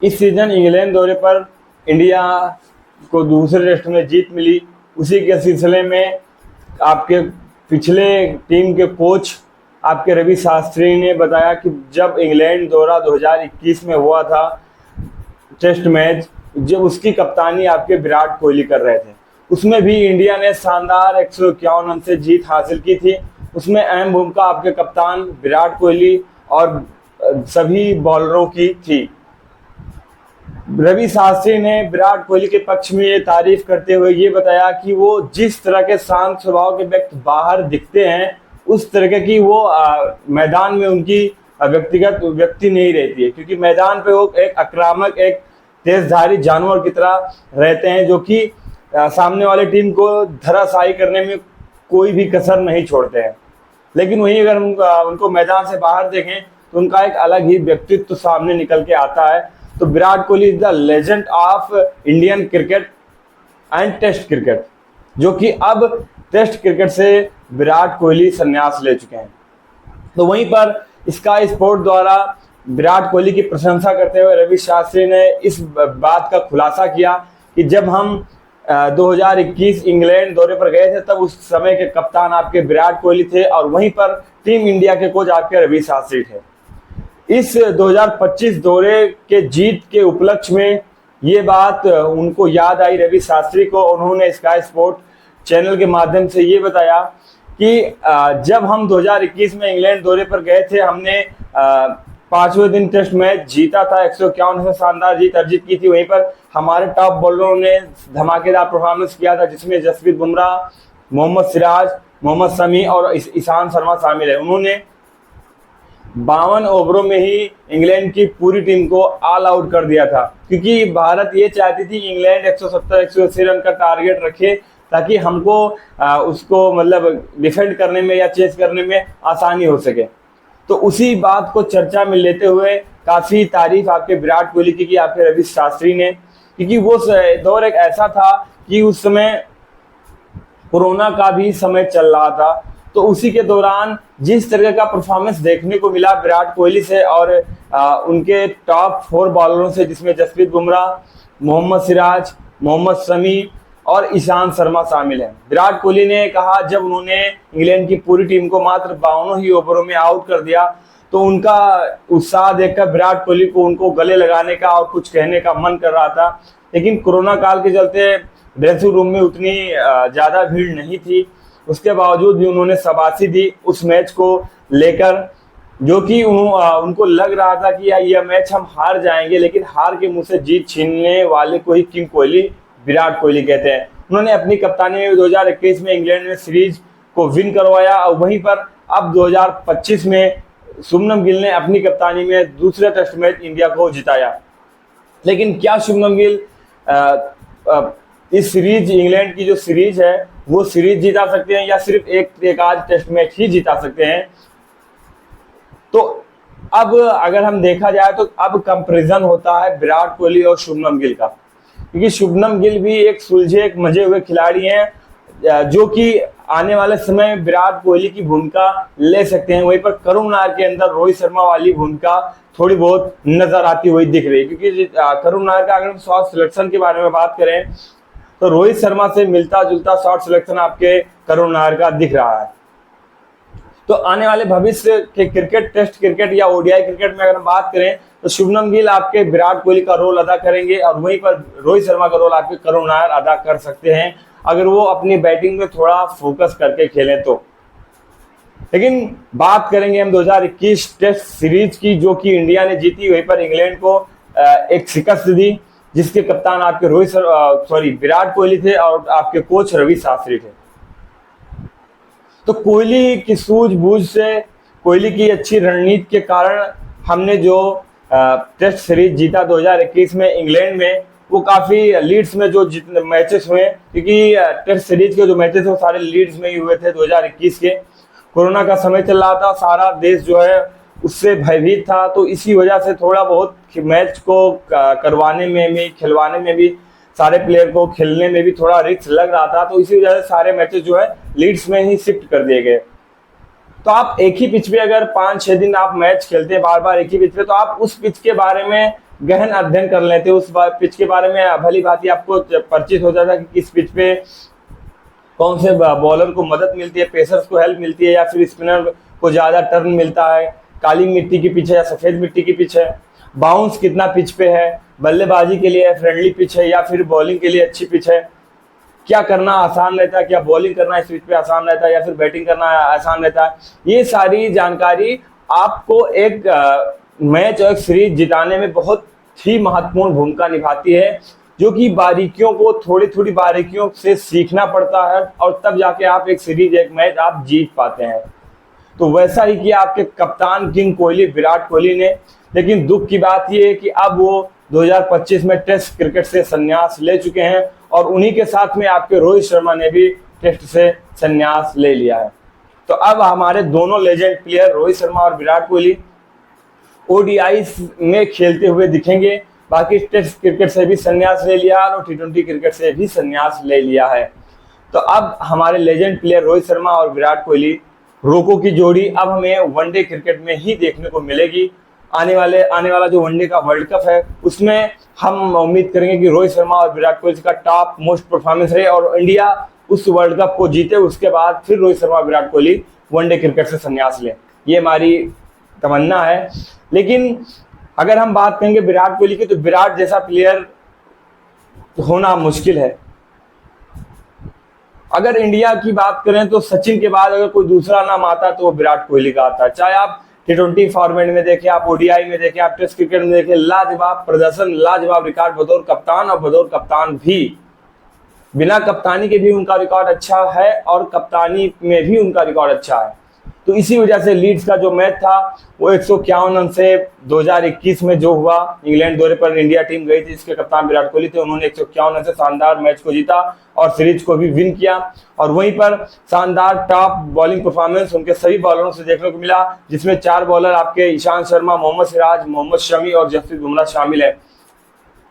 इस season England दौरे पर इंडिया को दूसरे टेस्ट में जीत मिली। उसी के सिलसिले में आपके पिछले टीम के कोच आपके रवि शास्त्री ने बताया कि जब इंग्लैंड दौरा 2021 में हुआ था टेस्ट मैच, जब उसकी कप्तानी आपके विराट कोहली कर रहे थे, उसमें भी इंडिया ने शानदार 151 रन से जीत हासिल की थी। उसमें अहम भूमिका आपके कप्तान विराट कोहली और सभी बॉलरों की थी। रवि शास्त्री ने विराट कोहली के पक्ष में ये तारीफ करते हुए ये बताया कि वो जिस तरह के शांत स्वभाव के व्यक्ति बाहर दिखते हैं, उस तरह की वो मैदान में उनकी व्यक्तिगत व्यक्ति नहीं रहती है, क्योंकि मैदान पे वो एक आक्रामक, एक तेजधारी जानवर की तरह रहते हैं, जो कि सामने वाले टीम को धराशायी करने में कोई भी कसर नहीं छोड़ते हैं। लेकिन वहीं अगर उनको मैदान से बाहर देखें तो उनका एक अलग ही व्यक्तित्व सामने निकल के आता है। तो Virat Kohli is the legend of Indian cricket and test cricket, जो कि अब टेस्ट क्रिकेट से विराट कोहली संन्यास ले चुके हैं। तो वहीं पर स्काई स्पोर्ट द्वारा विराट कोहली की प्रशंसा करते हुए रवि शास्त्री ने इस बात का खुलासा किया कि जब हम 2021 इंग्लैंड दौरे पर गए थे, तब उस समय के कप्तान आपके विराट कोहली थे और वहीं पर टीम इंडिया के कोच आपके रवि शास्त्री थे। इस 2025 दौरे के जीत के उपलक्ष्य में ये बात उनको याद आई रवि शास्त्री को। उन्होंने स्काई स्पोर्ट चैनल के माध्यम से ये बताया कि जब हम 2021 में इंग्लैंड दौरे पर गए थे, हमने 5वें दिन टेस्ट मैच जीता था, 151 से शानदार जीत अर्जित की थी। वहीं पर हमारे टॉप बॉलरों ने धमाकेदार परफॉर्मेंस किया था, जिसमें जसप्रीत बुमराह, मोहम्मद सिराज, मोहम्मद शमी और ईशांत शर्मा शामिल है। उन्होंने 52 ओवरों में ही इंग्लैंड की पूरी टीम को ऑल आउट कर दिया था, क्योंकि भारत ये चाहती थी कि इंग्लैंड 170-180 रन का टारगेट रखे, ताकि हमको उसको मतलब डिफेंड करने में या चेस करने में आसानी हो सके। तो उसी बात को चर्चा में लेते हुए काफ़ी तारीफ आपके विराट कोहली की आपके रवि शास्त्री ने, क्योंकि वो दौर एक ऐसा था कि उस समय कोरोना का भी समय चल रहा था। तो उसी के दौरान जिस तरह का परफॉर्मेंस देखने को मिला विराट कोहली से और उनके टॉप 4 बॉलरों से, जिसमें जसप्रीत बुमराह, मोहम्मद सिराज, मोहम्मद शमी और ईशांत शर्मा शामिल हैं। विराट कोहली ने कहा जब उन्होंने इंग्लैंड की पूरी टीम को मात्र 52 ही ओवरों में आउट कर दिया, तो उनका उत्साह देखकर विराट कोहली को उनको गले लगाने का और कुछ कहने का मन कर रहा था। लेकिन कोरोना काल के चलते ड्रेसिंग रूम में उतनी ज़्यादा भीड़ नहीं थी। उसके बावजूद भी उन्होंने शाबाशी दी उस मैच को लेकर, जो कि उनको लग रहा था कि यह मैच हम हार जाएंगे, लेकिन हार के मुंह से जीत छीनने वाले को ही किंग कोहली, विराट कोहली कहते हैं। उन्होंने अपनी कप्तानी में 2021 में इंग्लैंड में सीरीज को विन करवाया और वहीं पर अब 2025 में शुभमन गिल ने अपनी कप्तानी में दूसरा टेस्ट मैच इंडिया को जिताया। लेकिन क्या शुभमन गिल इस सीरीज, इंग्लैंड की जो सीरीज है, वो सीरीज जीता सकते हैं या सिर्फ एक आध टेस्ट मैच ही जीता सकते हैं? तो अब अगर हम देखा जाए तो अब कंपैरिजन होता है विराट कोहली और शुभमन गिल का, क्योंकि शुभमन गिल भी एक सुलझे, एक मजे हुए खिलाड़ी हैं, जो कि आने वाले समय विराट कोहली की भूमिका ले सकते हैं। वहीं पर करुण नायर के अंदर रोहित शर्मा वाली भूमिका थोड़ी बहुत नजर आती हुई दिख रही है, क्योंकि करुण नायर का अगर हम शॉट सिलेक्शन के बारे में बात करें तो रोहित शर्मा से मिलता जुलता शॉट सिलेक्शन आपके करुण नायर का दिख रहा है। तो आने वाले भविष्य के क्रिकेट, टेस्ट क्रिकेट या ओडीआई क्रिकेट में अगर हम बात करें तो शुभमन गिल आपके विराट कोहली का रोल अदा करेंगे और वहीं पर रोहित शर्मा का रोल आपके करुण नायर अदा कर सकते हैं, अगर वो अपनी बैटिंग में थोड़ा फोकस करके खेलें तो। लेकिन बात करेंगे हम 2021 टेस्ट सीरीज की, जो कि इंडिया ने जीती। वहीं पर इंग्लैंड को एक शिकस्त दी, जिसके कप्तान आपके विराट कोहली थे और आपके कोच रवि शास्त्री थे। तो कोहली की सूझबूझ से, कोहली की अच्छी रणनीति के कारण हमने जो टेस्ट सीरीज जीता 2021 में इंग्लैंड में, वो काफ़ी लीड्स में जो जितने मैचेस हुए, क्योंकि टेस्ट सीरीज के जो मैचेस वो सारे लीड्स में ही हुए थे 2021 के। कोरोना का समय चल रहा था, सारा देश जो है उससे भयभीत था, तो इसी वजह से थोड़ा बहुत मैच को करवाने में भी, खिलवाने में भी, सारे प्लेयर को खेलने में भी थोड़ा रिस्क लग रहा था। तो इसी वजह से सारे मैचेस जो है लीड्स में ही शिफ्ट कर दिए गए। तो आप एक ही पिच पे अगर 5-6 दिन आप मैच खेलते हैं बार बार एक ही पिच पे, तो आप उस पिच के बारे में गहन अध्ययन कर लेते, उस पिच के बारे में भली भांति आपको परिचित हो जाता है कि किस पिच पे कौन से बॉलर को मदद मिलती है, पेसर्स को हेल्प मिलती है, या फिर स्पिनर को ज़्यादा टर्न मिलता है, काली मिट्टी की पिच है या सफ़ेद मिट्टी की पिच है, बाउंस कितना पिच पे है, बल्लेबाजी के लिए फ्रेंडली पिच है या फिर बॉलिंग के लिए अच्छी पिच है, क्या करना आसान रहता है, क्या बॉलिंग करना इस पिच पे आसान रहता है या फिर बैटिंग करना आसान रहता है। ये सारी जानकारी आपको एक मैच और एक सीरीज जिताने में बहुत ही महत्वपूर्ण भूमिका निभाती है, जो कि बारीकियों को थोड़ी थोड़ी बारीकियों से सीखना पड़ता है और तब जाके आप एक सीरीज एक मैच आप जीत पाते हैं। तो वैसा ही किया आपके कप्तान किंग कोहली विराट कोहली ने। लेकिन दुख की बात यह है कि अब वो 2025 में टेस्ट क्रिकेट से संन्यास ले चुके हैं और उन्हीं के साथ में आपके रोहित शर्मा ने भी टेस्ट से संन्यास ले लिया है। तो अब हमारे दोनों लेजेंड प्लेयर रोहित शर्मा और विराट कोहली ओडीआई में खेलते हुए दिखेंगे। बाकी टेस्ट क्रिकेट से भी संन्यास ले लिया और टी20 क्रिकेट से भी संन्यास ले लिया है। तो अब हमारे लेजेंड प्लेयर रोहित शर्मा और विराट कोहली रोको की जोड़ी अब हमें वनडे क्रिकेट में ही देखने को मिलेगी। आने वाला जो वनडे का वर्ल्ड कप है उसमें हम उम्मीद करेंगे कि रोहित शर्मा और विराट कोहली का टॉप मोस्ट परफॉर्मेंस रहे और इंडिया उस वर्ल्ड कप को जीते। उसके बाद फिर रोहित शर्मा विराट कोहली वनडे क्रिकेट से संन्यास लें, ये हमारी तमन्ना है। लेकिन अगर हम बात करेंगे विराट कोहली की, तो विराट जैसा प्लेयर होना मुश्किल है। अगर इंडिया की बात करें तो सचिन के बाद अगर कोई दूसरा नाम आता तो वो विराट कोहली का आता है। चाहे आप टी20 फॉर्मेट में देखें, आप ओडीआई में देखें, आप टेस्ट क्रिकेट में देखें, लाजवाब प्रदर्शन, लाजवाब रिकॉर्ड बतौर कप्तान, और बतौर कप्तान भी बिना कप्तानी के भी उनका रिकॉर्ड अच्छा है और कप्तानी में भी उनका रिकॉर्ड अच्छा है। तो इसी वजह से लीड्स का जो मैच था वो 151 रन से 2021 में जो हुआ, इंग्लैंड दौरे पर इंडिया टीम गई थी, इसके कप्तान विराट कोहली थे, उन्होंने 151 रन से शानदार मैच को जीता और सीरीज को भी विन किया। और वहीं पर शानदार टॉप बॉलिंग परफॉर्मेंस उनके सभी बॉलरों से देखने को मिला, जिसमें 4 बॉलर आपके ईशांत शर्मा, मोहम्मद सिराज, मोहम्मद शमी और जसप्रीत बुमराह शामिल है।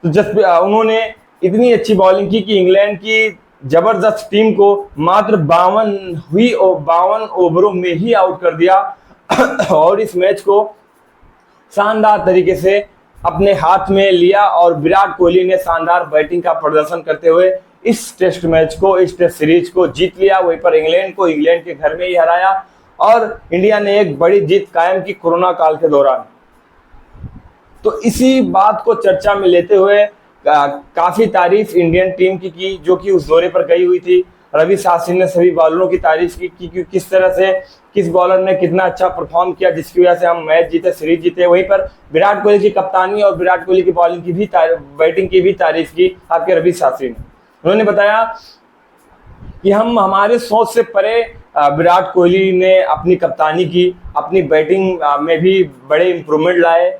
तो उन्होंने इतनी अच्छी बॉलिंग की कि इंग्लैंड की जबरदस्त टीम को मात्र 52 ओवरों में ही आउट कर दिया और इस मैच को शानदार तरीके से अपने हाथ में लिया और विराट कोहली ने शानदार बैटिंग का प्रदर्शन करते हुए इस टेस्ट मैच को, इस टेस्ट सीरीज को जीत लिया। वहीं पर इंग्लैंड को इंग्लैंड के घर में ही हराया और इंडिया ने एक बड़ी जीत कायम की कोरोना काल के दौरान। तो इसी बात को चर्चा में लेते हुए काफी तारीफ इंडियन टीम की जो कि उस दौरे पर गई हुई थी। रवि शास्त्री ने सभी बॉलरों की तारीफ की कि किस तरह से किस बॉलर ने कितना अच्छा परफॉर्म किया, जिसकी वजह से हम मैच जीते, सीरीज जीते। वहीं पर विराट कोहली की कप्तानी और विराट कोहली की बॉलिंग की भी बैटिंग की भी तारीफ की आपके रवि शास्त्री ने। उन्होंने बताया कि हमारे सोच से परे विराट कोहली ने अपनी कप्तानी की, अपनी बैटिंग में भी बड़े इंप्रूवमेंट लाए,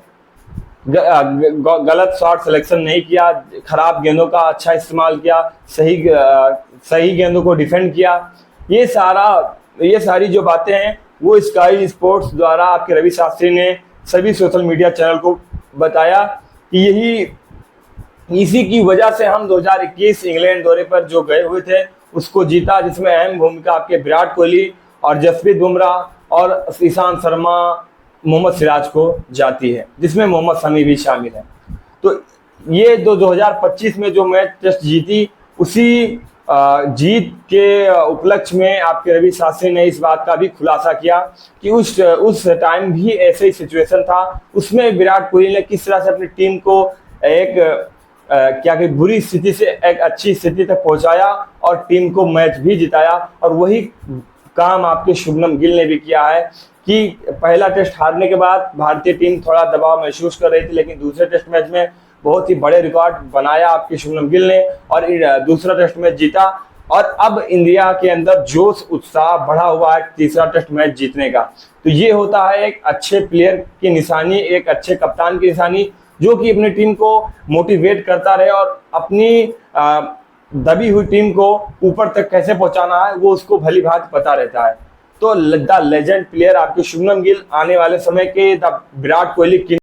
गलत शॉट सिलेक्शन नहीं किया, खराब गेंदों का अच्छा इस्तेमाल किया, सही गेंदों को डिफेंड किया। ये सारी जो बातें हैं वो स्काई स्पोर्ट्स द्वारा आपके रवि शास्त्री ने सभी सोशल मीडिया चैनल को बताया कि इसी की वजह से हम 2021 इंग्लैंड दौरे पर जो गए हुए थे उसको जीता, जिसमें अहम भूमिका आपके विराट कोहली और जसप्रीत बुमराह और ईशांत शर्मा, मोहम्मद सिराज को जाती है, जिसमें मोहम्मद शमी भी शामिल है। तो ये 2025 में जो मैच टेस्ट जीती, उसी जीत के उपलक्ष्य में आपके रवि शास्त्री ने इस बात का भी खुलासा किया कि उस टाइम भी ऐसे ही सिचुएशन था, उसमें विराट कोहली ने किस तरह से अपनी टीम को एक बुरी स्थिति से एक अच्छी स्थिति तक पहुंचाया और टीम को मैच भी जिताया। और वही काम आपके शुभमन गिल ने भी किया है कि पहला टेस्ट हारने के बाद भारतीय टीम थोड़ा दबाव महसूस कर रही थी, लेकिन दूसरे टेस्ट मैच में बहुत ही बड़े रिकॉर्ड बनाया आपके शुभमन गिल ने और दूसरा टेस्ट मैच जीता। और अब इंडिया के अंदर जोश उत्साह बढ़ा हुआ है तीसरा टेस्ट मैच जीतने का। तो ये होता है एक अच्छे प्लेयर की निशानी, एक अच्छे कप्तान की निशानी, जो कि अपनी टीम को मोटिवेट करता रहे और अपनी दबी हुई टीम को ऊपर तक कैसे पहुंचाना है वो उसको भली भांति पता रहता है। तो द लेजेंड प्लेयर आपके शुभमन गिल आने वाले समय के द विराट कोहली